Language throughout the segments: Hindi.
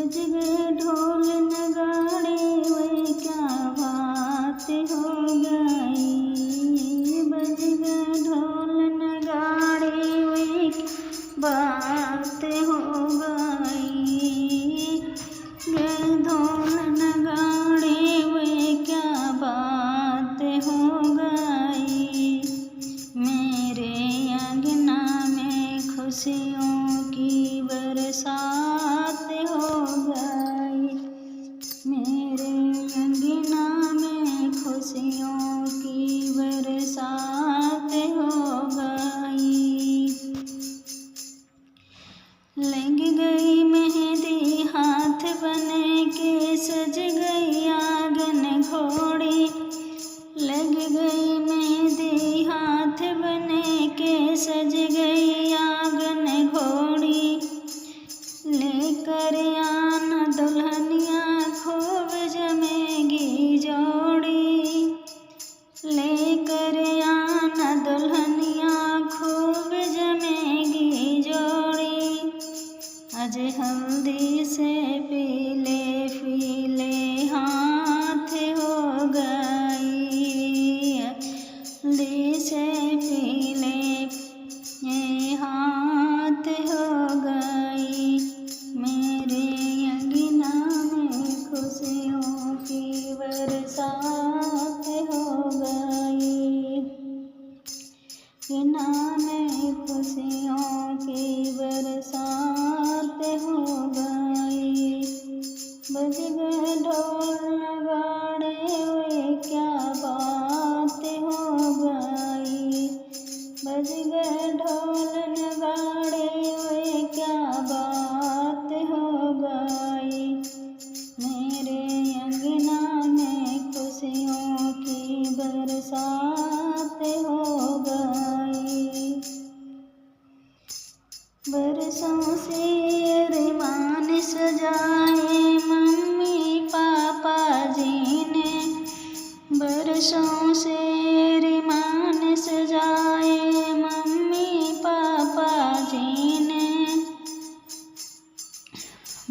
बज गए ढोल नगाड़े वे क्या बात हो गई। बज गए ढोल नगाड़े वे क्या बात हो गई। गए ढोल नगाड़े वे क्या बात हो गई। मेरे अंगना में खुशियों की बरसात हो गई। मेरे अंगना में खुशियों की बरसात हो गई। लग गई मेहंदी हाथ बन के सज गई आंगन घोड़ी। लग गई मेहंदी हाथ बन के सज गई आंगन घोड़ी। लेकर आना दुल्हनिया खूब जमेगी जोड़ी। लेकर आना दुल्हनिया खूब जमेगी जोड़ी। आज हल्दी से पीले पीले हाथ हो गई। हल्दी से पीले हाथ हो गई। मेरे अंगना में खुशियों की बरसात हो गई। अंगना में खुशियों की बरसात हो गई। बज गए ढोल नगाड़े वे क्या बात हो गई। बज गए ढोल नगाड़े वे क्या बात हो गई। मेरे अंगना में खुशियों की बरसात हो गई। बरसों से अरमान सजाए मम्मी पापा जी ने। बरसों से अरमान सजाए मम्मी पापा जी ने।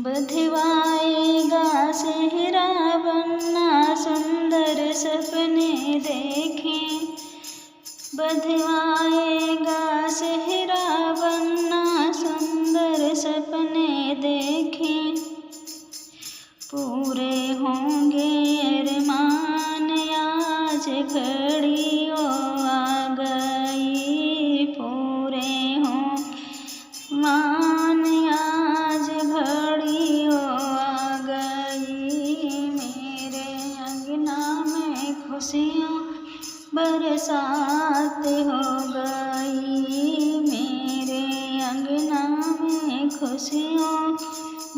बधवाएगा सेहरा बनना सुंदर सपने देखे। बधवाएगा सेहरा बनना सुंदर सपने देखे। पूरे होंगे अरमान आज घड़ियों आ गई। पूरे हों मान आज घड़ियों आ गई। मेरे अंगना में खुशियों बरसात हो गई। मेरे अंगना में खुशियों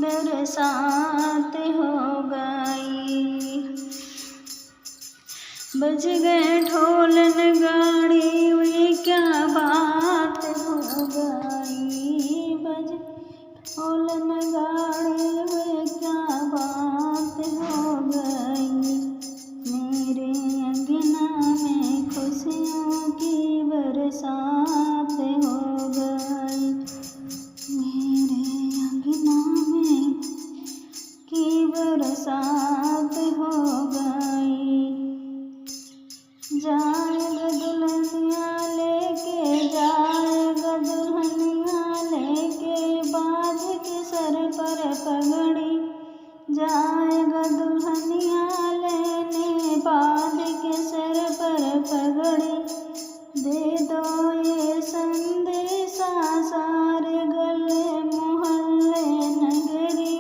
बरसात हो गई। बज गए ढोल नगाड़े वे क्या बात हो गई। बज ढोल नगाड़े वे क्या बात हो गई। मेरे अंगना में खुशियों की बरसात हो गई। मेरे अंगना में की बरसात हो गई। जाएगा दुल्हनिया लेके जाएगा दुल्हनिया लेके बांध के सर पर पगड़ी। जाएगा दुल्हनिया लेने बांध के सर पर पगड़ी। दे दो ये संदेशा सारे गले मोहल्ले नगरी।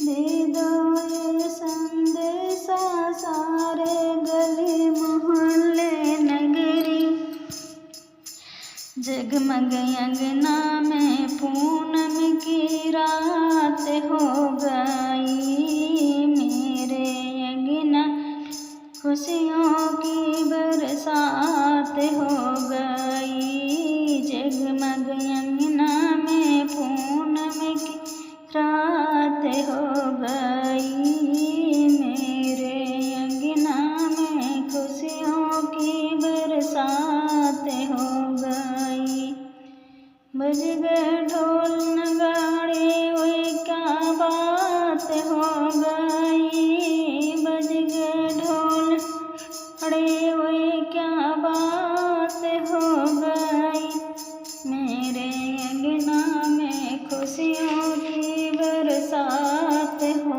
दे दो ये संदेशा सारे गली मोहल्ले नगरी। जगमग अंगना में पूनम की रात हो गई। मेरे अंगना खुशियों की बरसात हो गई। जगमग अंगना में पूनम की रात हो गई। मेरे अंगना में खुशियों की बरसात हो गई। बज गए ढोल नगाड़े वे क्या बात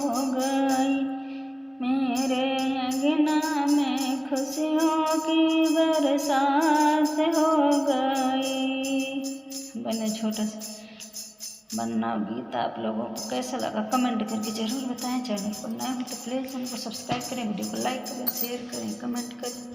गई। मेरे अंगना में खुशियों की बरसात हो गई। बने छोटा सा बनना गीत आप लोगों को कैसा लगा कमेंट करके ज़रूर बताएं। चैनल पर नए हो तो प्लीज़ चैनल को सब्सक्राइब करें, वीडियो को लाइक करें, शेयर करें, कमेंट करें।